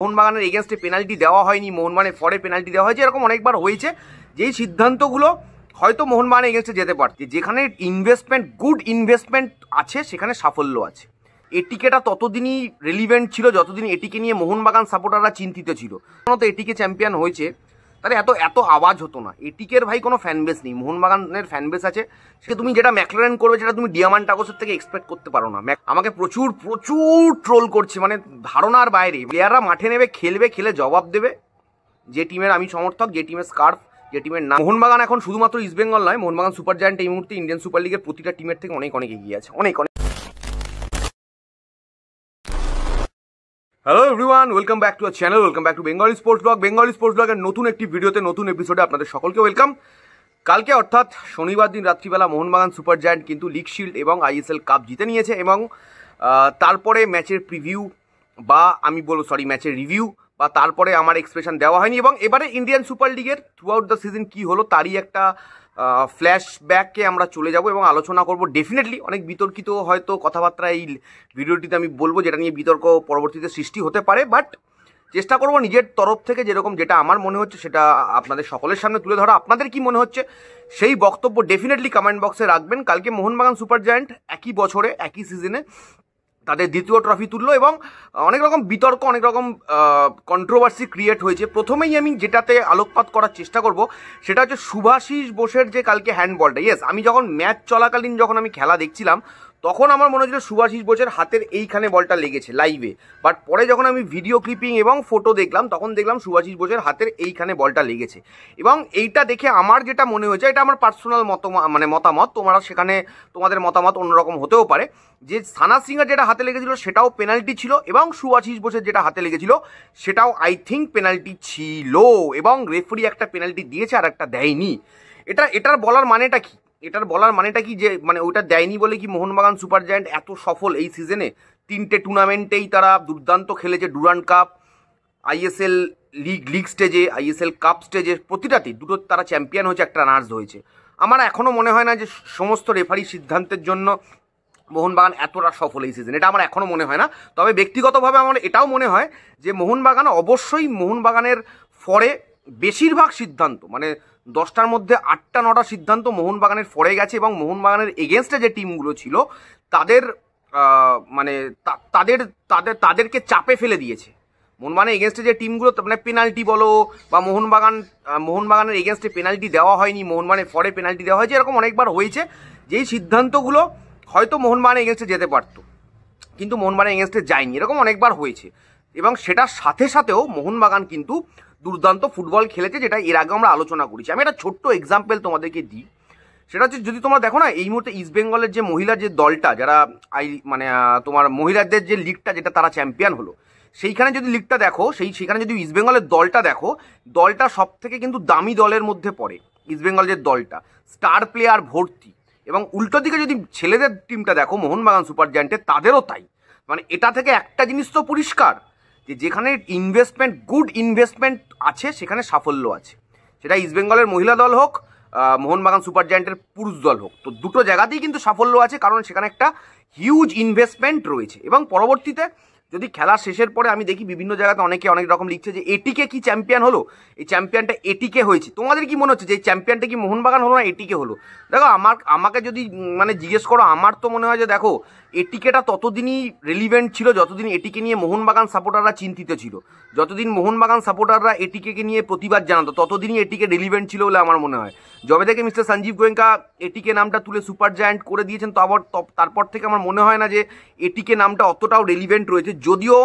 মোহনবাগানের এগেনস্টে পেনাল্টি দেওয়া হয়নি, মোহনবাগানের ফরে পেনাল্টি দেওয়া হয়েছে, এরকম অনেকবার হয়েছে। যেই সিদ্ধান্তগুলো হয়তো মোহনবাগানের এগেনস্টে যেতে পারছে, যেখানে ইনভেস্টমেন্ট, গুড ইনভেস্টমেন্ট আছে, সেখানে সাফল্য আছে। এটিকেটা ততদিনই রিলিভেন্ট ছিল যতদিন এটিকে নিয়ে মোহনবাগান সাপোর্টাররা চিন্তিত ছিল। তো এটিকে চ্যাম্পিয়ন হয়েছে, তাহলে এত আওয়াজ হতো না। এটিকের ভাই কোনো ফ্যানবেস নেই, মোহনবাগানের ফ্যানবেস আছে। সে তুমি যেটা ম্যাকলারেন করবে সেটা তুমি ডিয়ামান্টাগোসের থেকে এক্সপেক্ট করতে পারো না। আমাকে প্রচুর ট্রোল করছে, মানে ধারণার বাইরে। প্লেয়াররা মাঠে নেবে, খেলে জবাব দেবে। যে টিমের আমি সমর্থক, যে টিমের স্কার্ফ, যে টিমের নাম। মোহনবাগান এখন শুধুমাত্র ইস্টবেঙ্গল নয়, মোহনবাগান সুপার জায়ান্ট এই মুহূর্তে ইন্ডিয়ান সুপার লিগের প্রতিটা টিমের থেকে অনেক এগিয়ে আছে, অনেক। Hello everyone, welcome back to our channel, welcome back to Bengali sports blog. Bengali sports ব্লগের নতুন একটি ভিডিওতে, নতুন এপিসোডে আপনাদের সকলকে ওয়েলকাম। কালকে অর্থাৎ শনিবার দিন রাত্রিবেলা মোহনবাগান সুপার জায়ান্ট কিন্তু লিগ শিল্ড এবং আইএসএল কাপ জিতে নিয়েছে, এবং তারপরে ম্যাচের প্রিভিউ বা আমি বলবো ম্যাচের রিভিউ বা তারপরে আমার এক্সপ্রেশন দেওয়া হয়নি। এবং এবারে ইন্ডিয়ান সুপার লিগের থ্রু আউট দ্য সিজন কী হলো তারই একটা ফ্ল্যাশব্যাকে আমরা চলে যাব এবং আলোচনা করব। ডেফিনেটলি অনেক বিতর্কিত হয়তো কথাবার্তা এই ভিডিওটিতে আমি বলবো, যেটা নিয়ে বিতর্ক পরবর্তীতে সৃষ্টি হতে পারে, বাট চেষ্টা করব নিজের তরফ থেকে যেটা আমার মনে হচ্ছে সেটা আপনাদের সকলের সামনে তুলে ধরা। আপনাদের কি মনে হচ্ছে সেই বক্তব্য ডেফিনেটলি কমেন্ট বক্সে রাখবেন। কালকে মোহনবাগান সুপার জায়ান্ট একই বছরে একই সিজনে তাদের দ্বিতীয় ট্রফি তুললো এবং অনেক রকম বিতর্ক, অনেক রকম কন্ট্রোভার্সি ক্রিয়েট হয়েছে। প্রথমেই আমি যেটাতে আলোকপাত করার চেষ্টা করব সেটা হচ্ছে শুভাশিস বোসের যে কালকে হ্যান্ডবলটা। ইয়েস, আমি যখন ম্যাচ চলাকালীন যখন আমি খেলা দেখছিলাম তখন আমার মনে হচ্ছিল শুভাশিস বোসের হাতের এইখানে বলটা লেগেছে লাইভে, বাট পরে যখন আমি ভিডিও ক্লিপিং এবং ফটো দেখলাম তখন দেখলাম শুভাশিস বোসের হাতের এইখানে বলটা লেগেছে। এবং এইটা দেখে আমার যেটা মনে হয়েছে, এটা আমার পার্সোনাল মতামত, তোমরা সেখানে তোমাদের মতামত অন্যরকম হতেও পারে, যে সানা সিংয়ের যেটা হাতে লেগেছিল সেটাও পেনাল্টি ছিল এবং শুভাশিস বোসের যেটা হাতে লেগেছিল সেটাও আই থিঙ্ক পেনাল্টি ছিল, এবং রেফারি একটা পেনাল্টি দিয়েছে আর একটা দেয়নি। এটার বলার মানেটা কি? যে মানে ওটা দেয়নি বলে কি মোহনবাগান সুপার জায়ান্ট এত সফল এই সিজনে? 3টে টুর্নামেন্টেই তারা দুর্দান্ত খেলেছে, ডুরান্ড কাপ, আইএসএল লিগ স্টেজে, আইএসএল কাপ স্টেজে, প্রতিটাতেই দুটো তারা চ্যাম্পিয়ন হয়েছে, একটা রানার্স হয়েছে। আমার এখনও মনে হয় না যে সমস্ত রেফারি সিদ্ধান্তের জন্য মোহনবাগান এতটা সফল এই সিজন, এটা আমার এখনও মনে হয় না। তবে ব্যক্তিগতভাবে আমার এটাও মনে হয় যে মোহনবাগানের ফরে বেশিরভাগ সিদ্ধান্ত, মানে 10টার মধ্যে 8টা-9টা সিদ্ধান্ত মোহনবাগানের ফরে গেছে, এবং মোহনবাগানের এগেনস্টে যে টিমগুলো ছিল তাদেরকে চাপে ফেলে দিয়েছে। মোহনবাগানের এগেনস্টে যে টিমগুলো, মানে পেনাল্টি বলো বা মোহনবাগানের এগেনস্টে পেনাল্টি দেওয়া হয়নি, মোহনবাগানের ফরে পেনাল্টি দেওয়া হয়েছে, এরকম অনেকবার হয়েছে। যেই সিদ্ধান্তগুলো হয়তো মোহনবাগানের এগেনস্টে যেতে পারতো কিন্তু মোহনবাগানের এগেনস্টে যায়নি, এরকম অনেকবার হয়েছে। এবং সেটার সাথেও মোহনবাগান কিন্তু দুর্দান্ত ফুটবল খেলেছে, যেটা এর আগে আমরা আলোচনা করেছি। আমি একটা ছোট্ট এক্সাম্পল তোমাদেরকে দিই, সেটা হচ্ছে যদি তোমরা দেখো না এই মুহূর্তে ইস্টবেঙ্গলের যে মহিলার যে দলটা, যারা তোমার মহিলাদের যে লিগটা যেটা তারা চ্যাম্পিয়ন হলো, সেইখানে যদি লিগটা দেখো, সেখানে যদি ইস্টবেঙ্গলের দলটা দেখো, দলটা সব থেকে কিন্তু দামি দলের মধ্যে পড়ে। ইস্টবেঙ্গল যে দলটা স্টার প্লেয়ার ভর্তি, এবং উল্টো দিকে যদি ছেলেদের টিমটা দেখো মোহনবাগান সুপার জায়ান্টের, তাদেরও তাই। মানে এটা থেকে একটা জিনিস তো পরিষ্কার, যে যেখানে গুড ইনভেস্টমেন্ট আছে সেখানে সাফল্য আছে। সেটা ইস্টবেঙ্গলের মহিলা দল হোক, মোহনবাগান সুপার জায়ান্টের পুরুষ দল হোক, তো দুটো জায়গাতেই কিন্তু সাফল্য আছে, কারণ সেখানে একটা হিউজ ইনভেস্টমেন্ট রয়েছে। এবং পরবর্তীতে যদি খেলা শেষের পরে আমি দেখি বিভিন্ন জায়গাতে অনেকে অনেক রকম লিখছে যে এটিকে কি চ্যাম্পিয়ন হলো, এই চ্যাম্পিয়নটা এটিকে হয়েছে। তোমাদের কি মনে হচ্ছে যে এই চ্যাম্পিয়নটা কি মোহনবাগান হলো না এটিকে হলো? দেখো, আমাকে যদি মানে জিজ্ঞেস করো, আমার তো মনে হয় যে দেখো, এটিকেটা ততদিনই রিলিভেন্ট ছিল যতদিন এটিকে নিয়ে মোহনবাগান সাপোর্টাররা চিন্তিত ছিল। যতদিন মোহনবাগান সাপোর্টাররা এটিকে নিয়ে প্রতিবাদ জানাতো ততদিনই এটিকে রিলিভেন্ট ছিল বলে আমার মনে হয়। যবে থেকে মিস্টার সঞ্জীব গোয়েঙ্কা এটিকে নামটা তুলে সুপার জায়ান্ট করে দিয়েছেন, তো তারপর থেকে আমার মনে হয় না যে এটিকে নামটা অতটাও রেলিভেন্ট রয়েছে। যদিও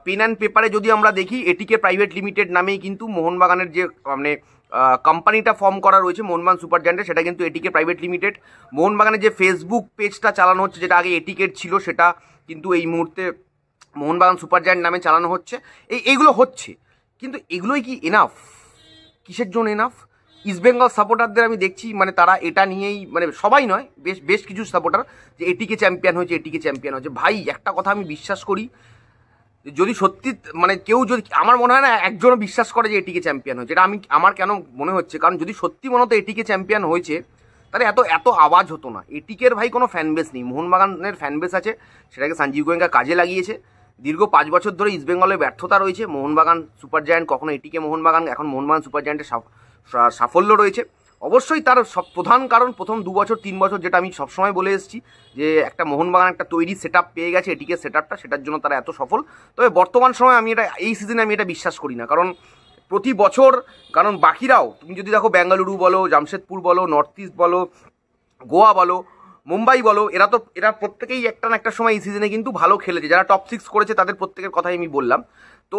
পেন অ্যান্ড পেপারে যদি আমরা দেখি, এটিকে প্রাইভেট লিমিটেড নামেই কিন্তু মোহনবাগানের যে মানে কোম্পানিটা ফর্ম করা রয়েছে মোহনবাগান সুপার জায়ান্টে, সেটা কিন্তু এটিকে প্রাইভেট লিমিটেড। মোহনবাগানের যে ফেসবুক পেজটা চালানো হচ্ছে, যেটা আগে এটিকেট ছিল, সেটা কিন্তু এই মুহূর্তে মোহনবাগান সুপার জায়ান্ট নামে চালানো হচ্ছে। এইগুলো হচ্ছে, কিন্তু এগুলোই কি এনাফ? কিসের জন্য এনাফ? ইস্টবেঙ্গল সাপোর্টারদের আমি দেখছি, মানে তারা এটা নিয়েই, মানে সবাই নয়, বেশ কিছু সাপোর্টার, যে এটিকে চ্যাম্পিয়ন হয়েছে। ভাই, একটা কথা আমি বিশ্বাস করি, যদি সত্যি মানে কেউ যদি, আমার মনে হয় না একজনও বিশ্বাস করে যে এটিকে চ্যাম্পিয়ন হয়েছে। এটা আমার কেন মনে হচ্ছে, কারণ যদি সত্যি মনে হতো এটিকে চ্যাম্পিয়ন হয়েছে, তাহলে এত আওয়াজ হতো না। এটিকের ভাই কোনো ফ্যানবেস নেই, মোহনবাগানের ফ্যানবেস আছে, সেটাকে সঞ্জীব গোয়েঙ্কা কাজে লাগিয়েছে। দীর্ঘ 5 বছর ধরে ইস্টবেঙ্গলের ব্যর্থতা রয়েছে। মোহনবাগান সুপার জায়ান্ট, কখনো এটিকে মোহনবাগান, এখন মোহনবাগান সুপার জায়ান্টের সাফল্য রয়েছে। অবশ্যই তার সব প্রধান কারণ প্রথম 2 বছর 3 বছর, যেটা আমি সবসময় বলে এসেছি যে একটা মোহনবাগান একটা তৈরি সেট আপ পেয়ে গেছে, এটিকে সেট আপটা, সেটার জন্য তারা এত সফল। তবে বর্তমান সময় আমি এটা এই সিজনে আমি এটা বিশ্বাস করি না, কারণ প্রতি বছর, কারণ বাকিরাও তুমি যদি দেখো বেঙ্গালুরু বলো, জামশেদপুর বলো, নর্থ ইস্ট বলো, গোয়া বলো, মুম্বাই বলো, এরা প্রত্যেকেই একটা না একটা সময় এই সিজনে কিন্তু ভালো খেলেছে। যারা টপ 6 করেছে তাদের প্রত্যেকের কথাই আমি বললাম। তো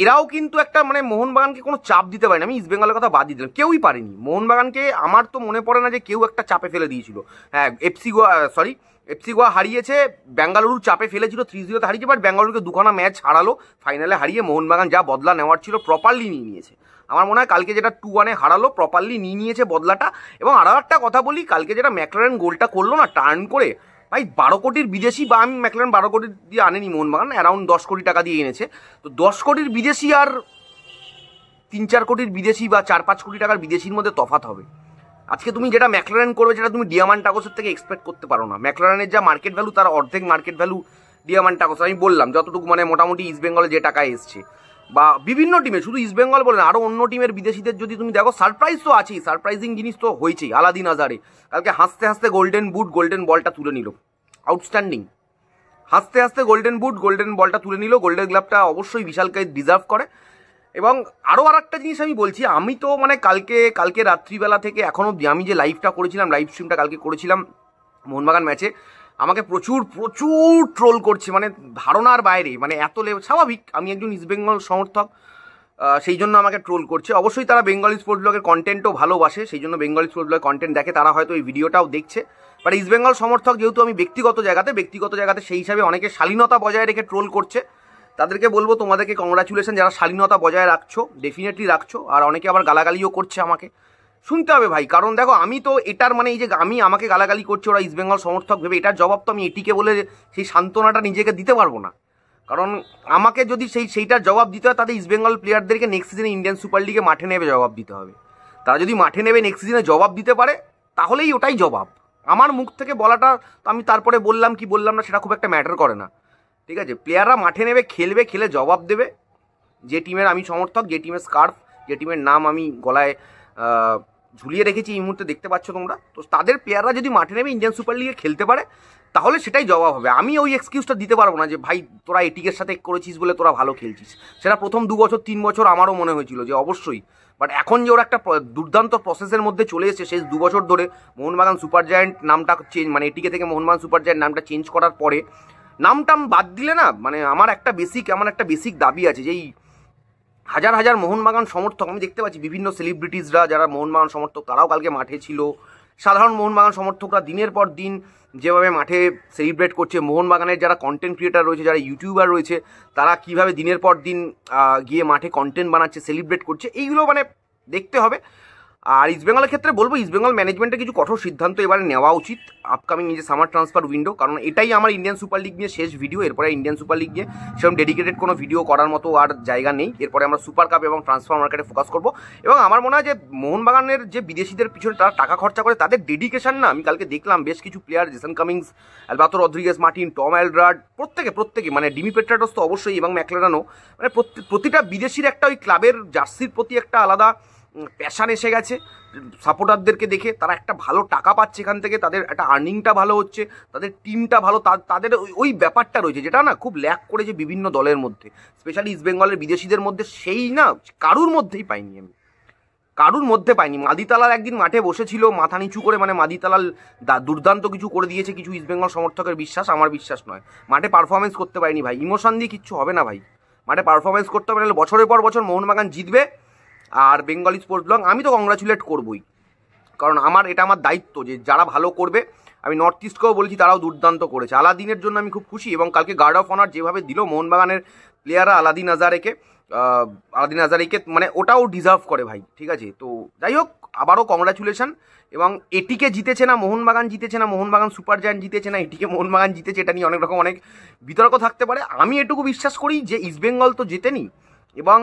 এরাও কিন্তু একটা মানে মোহনবাগানকে কোনো চাপ দিতে পারেনি। আমি ইস্টবেঙ্গলের কথা বাদ দিয়ে দিলাম, কেউই পারেনি মোহনবাগানকে। আমার তো মনে পড়ে না যে কেউ একটা চাপে ফেলে দিয়েছিল। হ্যাঁ, এফসি গোয়া হারিয়েছে, বেঙ্গালুরু চাপে ফেলেছিল, 3-0 হারিয়েছে, বাট বেঙ্গালুরুকে 2খানা ম্যাচ হারালো, ফাইনালে হারিয়ে মোহনবাগান যা বদলা নেওয়ার ছিল প্রপারলি নিয়ে নিয়েছে। আমার মনে হয় কালকে যেটা 2-1 হারালো, প্রপারলি নিয়ে নিয়েছে বদলাটা। এবং আরও একটা কথা বলি, কালকে যেটা ম্যাকলারেন গোলটা করলো না টার্ন করে, ভাই 12 কোটির বিদেশি, বা আমি ম্যাকলারেন 12 কোটি দিয়ে আনেনি মোহনবাগান, অ্যারাউন্ড 10 কোটি টাকা দিয়ে এনেছে। তো 10 কোটির বিদেশি আর 3-4 কোটির বিদেশি বা 4-5 কোটি টাকার বিদেশির মধ্যে তফাৎ হবে। আজকে তুমি যেটা ম্যাকলারেন করবে সেটা তুমি ডিয়ামান্টাগোসের থেকে এক্সপেক্ট করতে পারো না। ম্যাকলারেনের যা মার্কেট ভ্যালু, তার অর্ধেক মার্কেট ভ্যালু ডিয়ামান্টাগোস। আমি বললাম যতটুকু মানে মোটামুটি ইস্টবেঙ্গলে যে টাকা এসছে, বা বিভিন্ন টিমে, শুধু ইস্টবেঙ্গল বলে না, আরও অন্য টিমের বিদেশিদের যদি তুমি দেখো, সারপ্রাইজ তো আছেই, সারপ্রাইজিং জিনিস তো হয়েছেই। আলাদিন আজারে কালকে হাসতে হাসতে গোল্ডেন বলটা তুলে নিল, আউটস্ট্যান্ডিং। হাসতে হাসতে গোল্ডেন বলটা তুলে নিল। গোল্ডেন গ্লাভটা অবশ্যই বিশালকে ডিজার্ভ করে। এবং আরও একটা জিনিস আমি বলছি, আমি তো মানে কালকে রাত্রিবেলা থেকে এখন অবধি আমি যে লাইভ স্ট্রিমটা কালকে করেছিলাম মোহনবাগান ম্যাচে, আমাকে প্রচুর ট্রোল করছে, মানে ধারণার বাইরে, মানে এত স্বাভাবিক, আমি একজন ইস্টবেঙ্গল সমর্থক, সেই জন্য আমাকে ট্রোল করছে। অবশ্যই তারা বেঙ্গলি স্পোর্টস ব্লগের কন্টেন্টও ভালোবাসে, সেই জন্য বেঙ্গলি স্পোর্টস ব্লগের কন্টেন্ট দেখে, তারা হয়তো এই ভিডিওটাও দেখছে। বাট ইস্টবেঙ্গল সমর্থক যেহেতু আমি ব্যক্তিগত জায়গাতে সেই হিসাবে অনেকে শালীনতা বজায় রেখে ট্রোল করছে। তাদেরকে বলবো তোমাদেরকে কংগ্রাচুলেশন, যারা শালীনতা বজায় রাখছো, ডেফিনেটলি রাখছো। আর অনেকে আবার গালাগালিও করছে, আমাকে শুনতে হবে ভাই, কারণ দেখো আমি তো এটার মানে এই যে আমাকে গালাগালি করছে ওরা ইস্টবেঙ্গল সমর্থক ভেবে, এটার জবাব তো আমি এটিকে বলে সেই সান্ত্বনাটা নিজেকে দিতে পারবো না। কারণ আমাকে যদি সেইটার জবাব দিতে হয়, তাদের ইস্টবেঙ্গল প্লেয়ারদেরকে নেক্সট সিজনে ইন্ডিয়ান সুপার লিগে মাঠে নেবে জবাব দিতে হবে। তারা যদি মাঠে নেবে নেক্সট সিজনে জবাব দিতে পারে, তাহলেই ওটাই জবাব। আমার মুখ থেকে বলাটা তো আমি তারপরে বললাম কি বললাম না সেটা খুব একটা ম্যাটার করে না, ঠিক আছে। প্লেয়াররা মাঠে নেবে, খেলে জবাব দেবে। যে টিমের আমি সমর্থক, যে টিমের স্কার্ফ, যে টিমের নাম আমি গলায় ঝুলিয়ে রেখেছি এই মুহূর্তে দেখতে পাচ্ছ তোমরা, তো তাদের প্লেয়াররা যদি মাঠে নেবে ইন্ডিয়ান সুপার লিগে খেলতে পারে, তাহলে সেটাই জবাব হবে। আমি ওই এক্সকিউজটা দিতে পারবো না যে ভাই তোরা এটিকের সাথে করেছিস বলে তোরা ভালো খেলছিস। সেটা প্রথম 2 বছর 3 বছর আমারও মনে হয়েছিল যে অবশ্যই, বাট এখন যে ওরা একটা দুর্দান্ত প্রসেসের মধ্যে চলে এসেছে, শেষ 2 বছর ধরে মোহনবাগান সুপার জায়ান্ট নামটা চেঞ্জ, মানে এটিকে থেকে মোহনবাগান সুপার জায়ান্ট নামটা চেঞ্জ করার পরে, নামটা বাদ দিলে না, মানে আমার একটা বেসিক দাবি আছে যে এই হাজার মোহনবাগান সমর্থক আমি দেখতে পাচ্ছি, বিভিন্ন সেলিব্রিটিসরা যারা মোহনবাগান সমর্থক তারাও কালকে মাঠে ছিল। সাধারণ মোহনবাগান সমর্থকরা দিনের পর দিন যেভাবে মাঠে সেলিব্রেট করছে, মোহনবাগানের যারা কন্টেন্ট ক্রিয়েটার রয়েছে, যারা ইউটিউবার রয়েছে, তারা কিভাবে দিনের পর দিন গিয়ে মাঠে কন্টেন্ট বানাচ্ছে, সেলিব্রেট করছে, এইগুলো মানে দেখতে হবে। আর ইস্টবেঙ্গলের ক্ষেত্রে বলবো, ইস্টবেঙ্গল ম্যানেজমেন্টের কিছু কঠোর সিদ্ধান্ত এবারে নেওয়া উচিত আপকামিং এই যে সামার ট্রান্সফার উইন্ডো, কারণ এটাই আমার ইন্ডিয়ান সুপার লিগ নিয়ে শেষ ভিডিও। এরপরে ইন্ডিয়ান সুপার লিগ নিয়ে সেরকম ডেডিকেটেড কোনো ভিডিও করার মতো আর জায়গা নেই। এরপরে আমরা সুপার কাপ এবং ট্রান্সফার মার্কেটে ফোকাস করব। এবং আমার মনে হয় যে মোহনবাগানের যে বিদেশিদের পিছনে তারা টাকা খরচা করে, তাদের ডেডিকেশন না, আমি কালকে দেখলাম বেশ কিছু player, Jason Cummings, Alberto Rodriguez Martin, Tom Aldred, প্রত্যেকে মানে ডিমি পেট্রাটোস তো অবশ্যই, এবং ম্যাকলারেনও, মানে প্রতিটা বিদেশির একটা ওই ক্লাবের জার্সির প্রতি একটা আলাদা প্যাশান এসে গেছে। সাপোর্টারদেরকে দেখে তারা একটা ভালো টাকা পাচ্ছে এখান থেকে, তাদের একটা আর্নিংটা ভালো হচ্ছে, তাদের টিমটা ভালো, তাদের ওই ব্যাপারটা রয়েছে যেটা না খুব ল্যাক করেছে বিভিন্ন দলের মধ্যে, স্পেশালি ইস্টবেঙ্গলের বিদেশিদের মধ্যে। সেই না কারুর মধ্যেই পাইনি আমি, মাদিতালাল একদিন মাঠে বসেছিল মাথা নিচু করে, মানে মাদিতালাল দুর্দান্ত কিছু করে দিয়েছে কিছু ইস্টবেঙ্গল সমর্থকের বিশ্বাস, আমার বিশ্বাস নয়। মাঠে পারফরমেন্স করতে পারিনি ভাই, ইমোশন দিয়ে কিচ্ছু হবে না ভাই, মাঠে পারফরমেন্স করতে হবে, নাহলে বছরের পর বছর মোহনবাগান জিতবে। আর বেঙ্গলি স্পোর্টস ব্লগ আমি তো কংগ্রাচুলেট করবই, কারণ এটা আমার দায়িত্ব যে যারা ভালো করবে। আমি নর্থ ইস্টকেও বলেছি, তারাও দুর্দান্ত করেছে। আলাদিনের জন্য আমি খুব খুশি, এবং কালকে গার্ড অফ অনার যেভাবে দিল মোহনবাগানের প্লেয়াররা আলাদিন আজারেকে মানে ওটাও ডিজার্ভ করে ভাই, ঠিক আছে। তো যাই হোক, আবারও কংগ্রাচুলেশন। এবং এটিকে জিতেছে না মোহনবাগান, মোহনবাগান সুপার জায়ান্ট জিতেছে না, এটিকে মোহনবাগান জিতেছে, এটা নিয়ে অনেক রকম অনেক বিতর্ক থাকতে পারে। আমি এটুকু বিশ্বাস করি যে ইস্টবেঙ্গল তো জেতেনি, এবং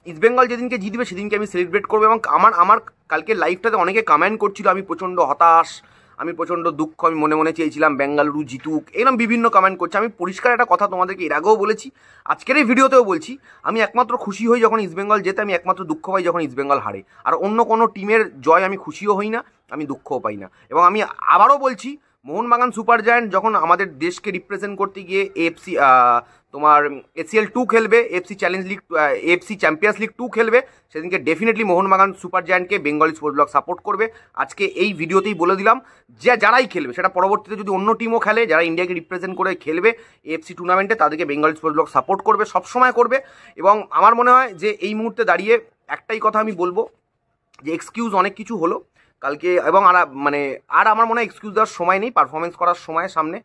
ইস্টবেঙ্গল যেদিনকে জিতবে সেদিনকে আমি সেলিব্রেট করবো। এবং আমার কালকে লাইভটাতে অনেকে কমেন্ট করছিল আমি প্রচণ্ড হতাশ, আমি প্রচণ্ড দুঃখ, আমি মনে মনে চেয়েছিলাম বেঙ্গালুরু জিতুক, এরকম বিভিন্ন কমেন্ট করছে। আমি পরিষ্কার একটা কথা তোমাদেরকে এর আগেও বলেছি, আজকের এই ভিডিওতেও বলছি, আমি একমাত্র খুশি হই যখন ইস্টবেঙ্গল জেতে, আমি একমাত্র দুঃখ পাই যখন ইস্টবেঙ্গল হারে। আর অন্য কোনো টিমের জয় আমি খুশিও হই না, আমি দুঃখও পাই না। এবং আমি আবারও বলছি, মোহনবাগান সুপার জায়ান্ট যখন আমাদের দেশকে রিপ্রেজেন্ট করতে গিয়ে এএফসি তোমার ACL 2 খেলবে, FC challenge league, FC champions league 2 খেলবে, সেদিনকে definitely Mohun Bagan super জায়ান্টকে Bengali sports blog support করবে। আজকে এই ভিডিওতেই বলে দিলাম যে যারাই খেলবে, সেটা পরবর্তীতে যদি অন্য টিমও খেলে, যারা ইন্ডিয়াকে রিপ্রেজেন্ট করে খেলবে এফসি টুর্নামেন্টে, তাদেরকে বেঙ্গলি স্পোর্টস ব্লগ সাপোর্ট করবে, সবসময় করবে। এবং আমার মনে হয় যে এই মুহূর্তে দাঁড়িয়ে একটাই কথা আমি বলবো, যে এক্সকিউজ অনেক কিছু হলো কালকে, এবং আর আমার মনে হয় এক্সকিউজ দেওয়ার সময় নেই, পারফরমেন্স করার সময় সামনে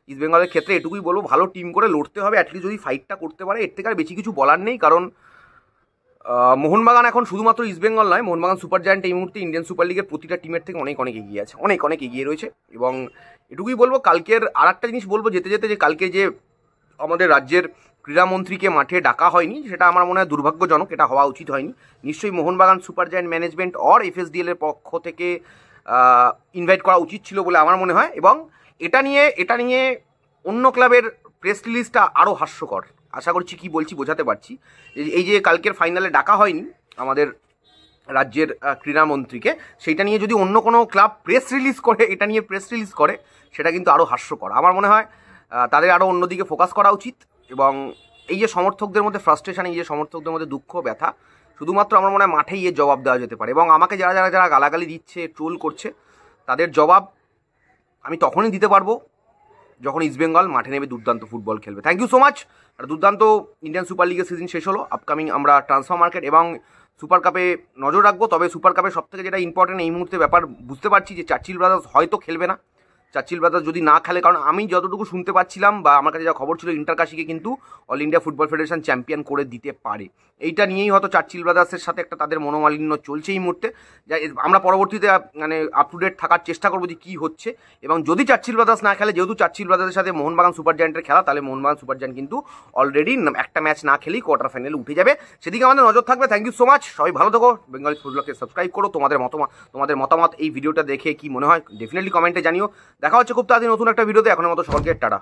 ইস্টবেঙ্গলের ক্ষেত্রে এটুকুই বলবো, ভালো টিম করে লড়তে হবে, অ্যাটলিস্ট যদি ফাইটটা করতে পারে, এর থেকে আর বেশি কিছু বলার নেই। কারণ মোহনবাগান এখন শুধুমাত্র ইস্টবেঙ্গল নয়, মোহনবাগান সুপার জায়ান্ট এই মুহূর্তে ইন্ডিয়ান সুপার লিগের প্রতিটা টিমের থেকে অনেক অনেক এগিয়ে আছে, অনেক অনেক এগিয়ে রয়েছে। এবং এটুকুই বলবো, কালকের আর একটা জিনিস বলবো যেতে যেতে, যে কালকে যে আমাদের রাজ্যের ক্রীড়ামন্ত্রীকে মাঠে ডাকা হয়নি, সেটা আমার মনে হয় দুর্ভাগ্যজনক, এটা হওয়া উচিত হয়নি। নিশ্চয়ই Mohun Bagan super giant management or FSDL এর পক্ষ থেকে ইনভাইট করা উচিত ছিল বলে আমার মনে হয়। এবং এটা নিয়ে অন্য ক্লাবের প্রেস রিলিজটা আরও হাস্যকর। আশা করছি কি বলছি বোঝাতে পারছি। এই যে কালকের ফাইনালে ডাকা হয়নি আমাদের রাজ্যের ক্রীড়ামন্ত্রীকে, সেইটা নিয়ে যদি অন্য কোনো ক্লাব প্রেস রিলিজ করে, এটা নিয়ে প্রেস রিলিজ করে, সেটা কিন্তু আরও হাস্যকর। আমার মনে হয় তাদের আরও অন্যদিকে ফোকাস করা উচিত। এবং এই যে সমর্থকদের মধ্যে ফ্রাস্ট্রেশন, এই যে সমর্থকদের মধ্যে দুঃখ ব্যথা, শুধুমাত্র আমার মনে হয় মাঠেই এর জবাব দেওয়া যেতে পারে। এবং আমাকে যারা গালাগালি দিচ্ছে, ট্রোল করছে, তাদের জবাব আমি তখনই দিতে পারবো যখন ইস্টবেঙ্গল মাঠে নেমে দুর্দান্ত ফুটবল খেলবে। Thank you so much. আর দুর্দান্ত ইন্ডিয়ান সুপার লিগের সিজন শেষ হলো, আপকামিং আমরা ট্রান্সফার মার্কেট এবং সুপার কাপে নজর রাখবো। তবে সুপার কাপের সবথেকে যেটা ইম্পর্টেন্ট এই মুহূর্তে ব্যাপার বুঝতে পারছি, যে চার্চিল ব্রাদার্স হয়তো খেলবে না। চার্চিল ব্রাদার্স যদি না খেলে, কারণ আমি যতটুকু শুনতে পাচ্ছিলাম বা আমার কাছে যা খবর ছিল, ইন্টারকাশিকে কিন্তু all India football federation champion করে দিতে পারে। এইটা নিয়েই হয়তো চার্চিল ব্রাদার্সের সাথে একটা তাদের মনোমালিন্য চলছে এই মুহূর্তে। আমরা পরবর্তীতে আপ টু ডেট থাকার চেষ্টা করবো যে কী হচ্ছে। এবং যদি চার্চিল ব্রাদার্স না খেলে, যেহেতু চার্চিল ব্রাদার্সের সাথে মোহনবাগান সুপার জায়ান্টের খেলা, তাহলে মোহনবাগান সুপার জায়ান্ট কিন্তু অলরেডি একটা ম্যাচ না খেলেই কোয়ার্টার ফাইনালে উঠে যাবে। সেদিকে আমাদের নজর থাকবে। Thank you so much. সবাই ভালো থাকো। বেঙ্গলি ফুটবল ব্লগকে সাবস্ক্রাইব করো। তোমাদের মতামত এই ভিডিওটা দেখে কি মনে হয় ডেফিনেটলি কমেন্টে জানিও। দেখা হচ্ছে খুব তাড়াতাড়ি নতুন একটা ভিডিওতে। এখনের মতো সকলকে টাটা।